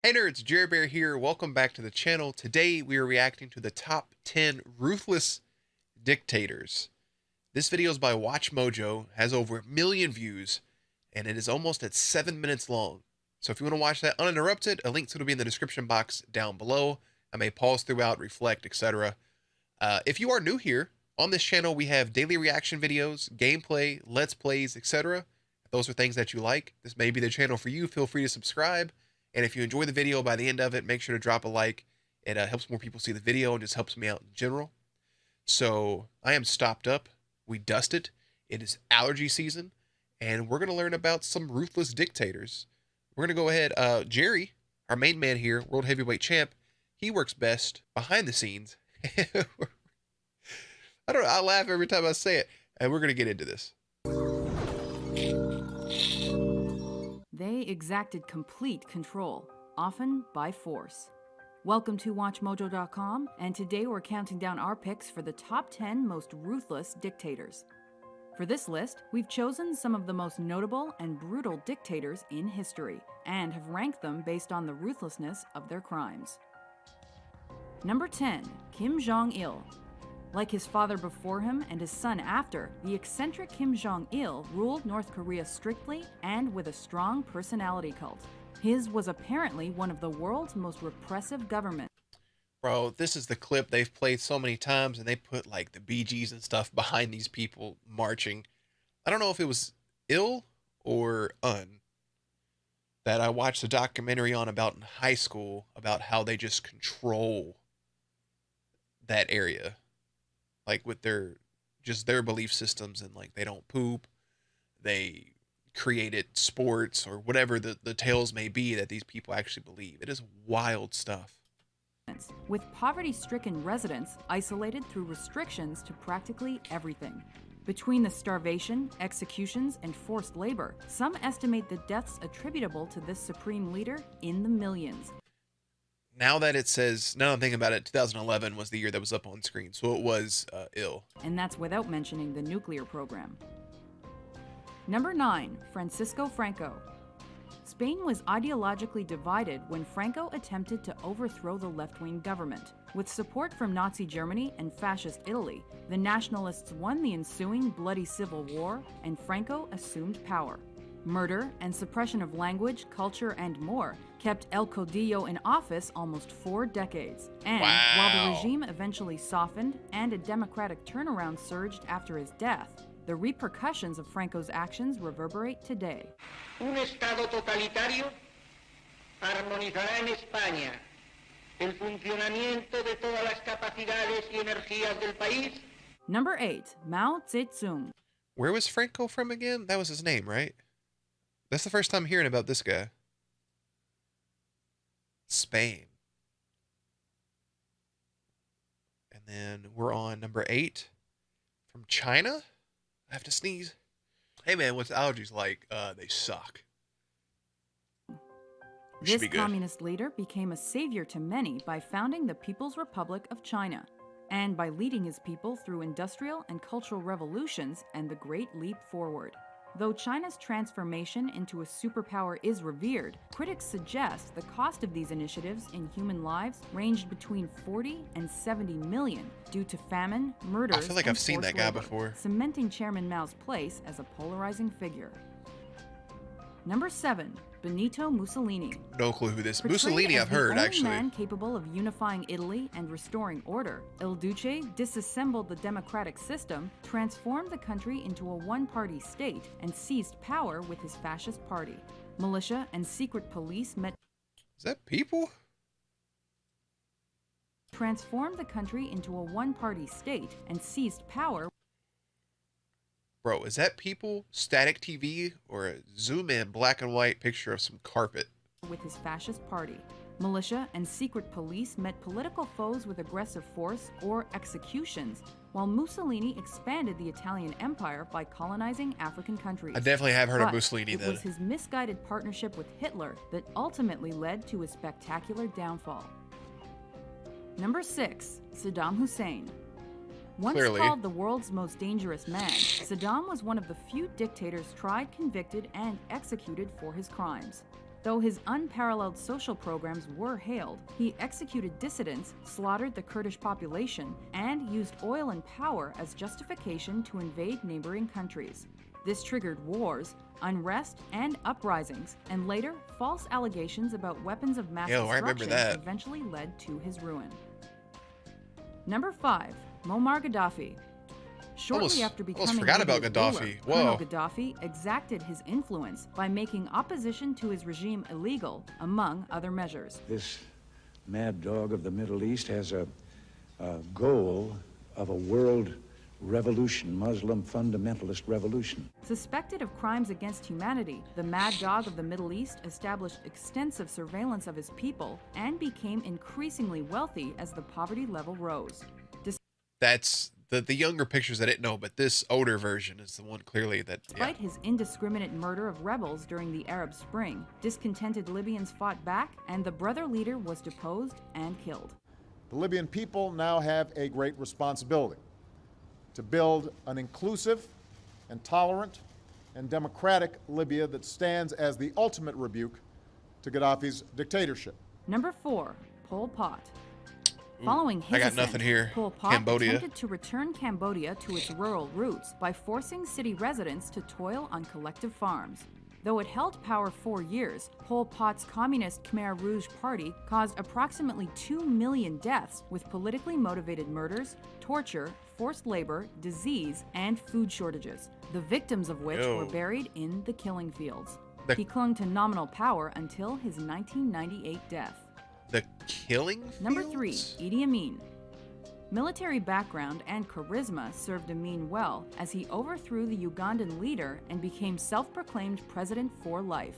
Hey nerds, Jerry Bear here. Welcome back to the channel. Today we are reacting to the top 10 ruthless dictators. This video is by Watch Mojo, has over 1 million views, and it is almost at 7 minutes long. So if you want to watch that uninterrupted, a link to it will be in the description box down below. I may pause throughout, reflect, etc. If you are new here, on this channel we have daily reaction videos, gameplay, let's plays, etc. If those are things that you like, this may be the channel for you. Feel free to subscribe. And if you enjoy the video, by the end of it, make sure to drop a like. It helps more people see the video and just helps me out in general. So I am stopped up. We dusted. It is allergy season, and we're going to learn about some ruthless dictators. We're going to go ahead. Jerry, our main man here, world heavyweight champ, he works best behind the scenes. I laugh every time I say it, and we're going to get into this. They exacted complete control, often by force. Welcome to WatchMojo.com, and today we're counting down our picks for the top 10 most ruthless dictators. For this list, we've chosen some of the most notable and brutal dictators in history, and have ranked them based on the ruthlessness of their crimes. Number 10. Kim Jong-il. Like his father before him and his son after, the eccentric Kim Jong-il ruled North Korea strictly and with a strong personality cult. His was apparently one of the world's most repressive governments. Bro, this is the clip they've played so many times, and they put like the BGs and stuff behind these people marching. I don't know if it was ill or that I watched a documentary on about in high school about how they just control that area. Like with their belief systems, and like they don't poop, they created sports or whatever the tales may be that these people actually believe. It is wild stuff. With poverty-stricken residents isolated through restrictions to practically everything. Between the starvation, executions, and forced labor, some estimate the deaths attributable to this supreme leader in the millions. Now that it says, now I'm thinking about it, 2011 was the year that was up on screen, so it was ill. And that's without mentioning the nuclear program. Number 9. Francisco Franco. Spain was ideologically divided when Franco attempted to overthrow the left-wing government. With support from Nazi Germany and Fascist Italy, the nationalists won the ensuing bloody civil war, and Franco assumed power. Murder and suppression of language, culture, and more kept El Caudillo in office almost 4 decades. And while the regime eventually softened and a democratic turnaround surged after his death, the repercussions of Franco's actions reverberate today. Un Estado totalitario armonizará en España el funcionamiento de todas las capacidades y energías del país. Number 8. Mao Zedong. Where was Franco from again? That was his name, right? That's the first time hearing about this guy. Spain. And then we're on number 8 from China. I have to sneeze. Hey man, what's allergies like? They suck. This communist leader became a savior to many by founding the People's Republic of China, and by leading his people through industrial and cultural revolutions and the Great Leap Forward. Though China's transformation into a superpower is revered, critics suggest the cost of these initiatives in human lives ranged between 40 and 70 million due to famine, murders, I feel like and I've seen that guy labor, before. cementing Chairman Mao's place as a polarizing figure. Number 7. Benito Mussolini. No clue who this. Portrayed Mussolini as I've heard, the only actually. man capable of unifying Italy and restoring order, Il Duce disassembled the democratic system, transformed the country into a one-party state, and seized power with his fascist party. Militia and secret police Is that people? transformed the country into a one-party state and seized power. Bro, is that people, static TV, or a zoom in black and white picture of some carpet? With his fascist party. Militia and secret police met political foes with aggressive force or executions, while Mussolini expanded the Italian Empire by colonizing African countries. I definitely have heard of But Mussolini it then. was his misguided partnership with Hitler that ultimately led to his spectacular downfall. Number 6. Saddam Hussein. Once Clearly. called the world's most dangerous man, Saddam was one of the few dictators tried, convicted, and executed for his crimes. Though his unparalleled social programs were hailed, he executed dissidents, slaughtered the Kurdish population, and used oil and power as justification to invade neighboring countries. This triggered wars, unrest, and uprisings, and later, false allegations about weapons of mass destruction eventually led to his ruin. Number 5. Muammar Gaddafi. Shortly after becoming forgot about Gaddafi. Colonel Gaddafi exacted his influence by making opposition to his regime illegal, among other measures. This mad dog of the Middle East has a goal of a world revolution, Muslim fundamentalist revolution. Suspected of crimes against humanity, the mad dog of the Middle East established extensive surveillance of his people and became increasingly wealthy as the poverty level rose. That's the younger pictures I didn't know, but this older version is the one clearly that. Despite his indiscriminate murder of rebels during the Arab Spring, discontented Libyans fought back, and the brother leader was deposed and killed. The Libyan people now have a great responsibility to build an inclusive and tolerant and democratic Libya that stands as the ultimate rebuke to Gaddafi's dictatorship. Number 4, Pol Pot. Following his ascent, Pol Pot attempted to return Cambodia to its rural roots by forcing city residents to toil on collective farms. Though it held power 4 years, Pol Pot's communist Khmer Rouge party caused approximately 2 million deaths with politically motivated murders, torture, forced labor, disease, and food shortages, the victims of which were buried in the killing fields. He clung to nominal power until his 1998 death. The killing fields? Number 3, Idi Amin. Military background and charisma served Amin well as he overthrew the Ugandan leader and became self-proclaimed president for life.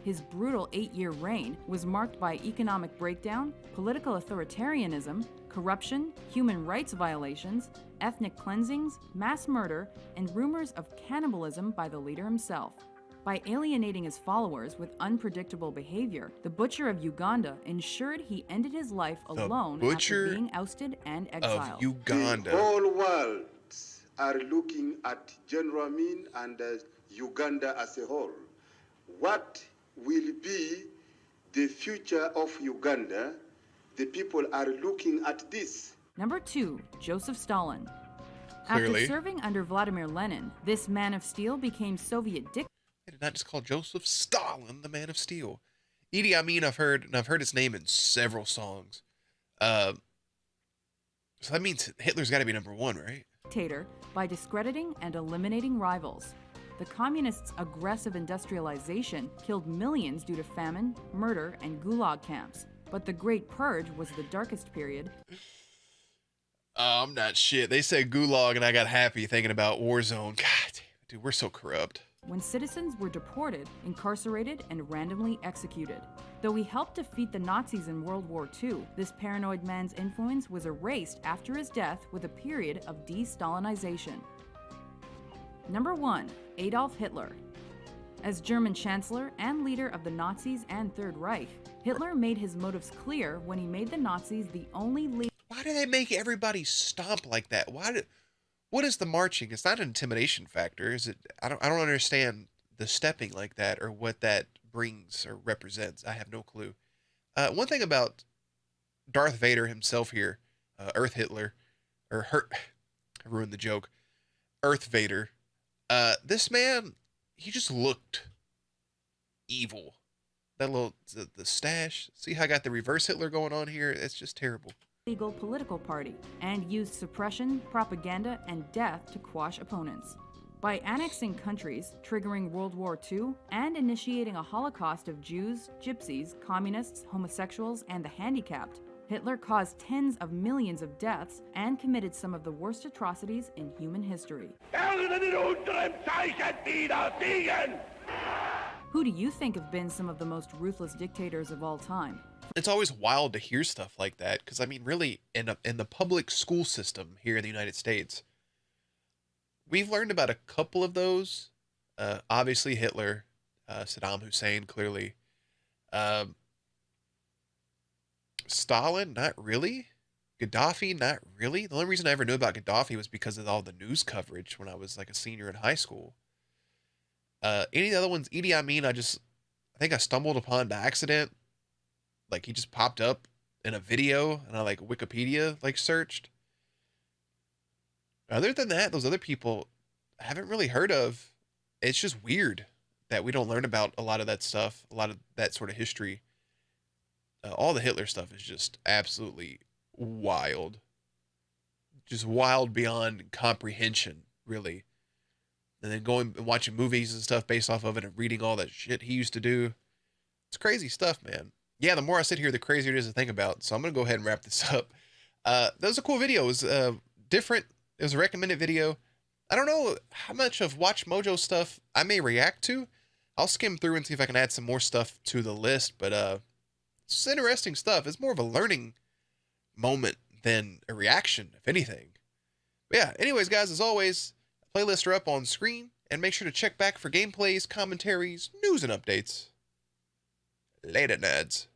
His brutal 8-year reign was marked by economic breakdown, political authoritarianism, corruption, human rights violations, ethnic cleansings, mass murder, and rumors of cannibalism by the leader himself. By alienating his followers with unpredictable behavior, the Butcher of Uganda ensured he ended his life alone after being ousted and exiled. Of Uganda. The whole world are looking at General Amin and Uganda as a whole. What will be the future of Uganda? The people are looking at this. Number 2, Joseph Stalin. Clearly. After serving under Vladimir Lenin, this man of steel became Soviet dictator. They did not just call Joseph Stalin the Man of Steel. Idi Amin, I've heard his name in several songs. So that means Hitler's got to be number 1, right? Dictator by discrediting and eliminating rivals. The communists' aggressive industrialization killed millions due to famine, murder, and gulag camps. But the Great Purge was the darkest period. I'm not shit. They said gulag and I got happy thinking about Warzone. God damn, dude, we're so corrupt. When citizens were deported, incarcerated, and randomly executed. Though he helped defeat the Nazis in World War II, this paranoid man's influence was erased after his death with a period of de-Stalinization. Number 1, Adolf Hitler. As German Chancellor and leader of the Nazis and Third Reich, Hitler made his motives clear when he made the Nazis the only leader. Why do they make everybody stomp like that? What is the marching? It's not an intimidation factor, is it? I don't understand the stepping like that or what that brings or represents. I have no clue. One thing about Darth Vader himself here, Earth Hitler, I ruined the joke. Earth Vader. This man, he just looked evil. That little the stash. See how I got the reverse Hitler going on here? It's just terrible. Legal political party and used suppression, propaganda, and death to quash opponents. By annexing countries, triggering World War II, and initiating a Holocaust of Jews, Gypsies, communists, homosexuals, and the handicapped, Hitler caused tens of millions of deaths and committed some of the worst atrocities in human history. Who do you think have been some of the most ruthless dictators of all time? It's always wild to hear stuff like that because, I mean, really, in the public school system here in the United States, we've learned about a couple of those. Obviously, Hitler, Saddam Hussein, clearly. Stalin, not really. Gaddafi, not really. The only reason I ever knew about Gaddafi was because of all the news coverage when I was like a senior in high school. Any of the other ones, Idi Amin, I think I stumbled upon by accident. Like he just popped up in a video and I like Wikipedia like searched. Other than that, those other people I haven't really heard of. It's just weird that we don't learn about a lot of that stuff, a lot of that sort of history. All the Hitler stuff is just absolutely wild. Just wild beyond comprehension, really. And then going and watching movies and stuff based off of it and reading all that shit he used to do. It's crazy stuff, man. Yeah, the more I sit here, the crazier it is to think about. So I'm going to go ahead and wrap this up. That was a cool video. It was different. It was a recommended video. I don't know how much of Watch Mojo stuff I may react to. I'll skim through and see if I can add some more stuff to the list. But it's interesting stuff. It's more of a learning moment than a reaction, if anything. But yeah, anyways, guys, as always, playlists are up on screen. And make sure to check back for gameplays, commentaries, news, and updates. Later, nerds.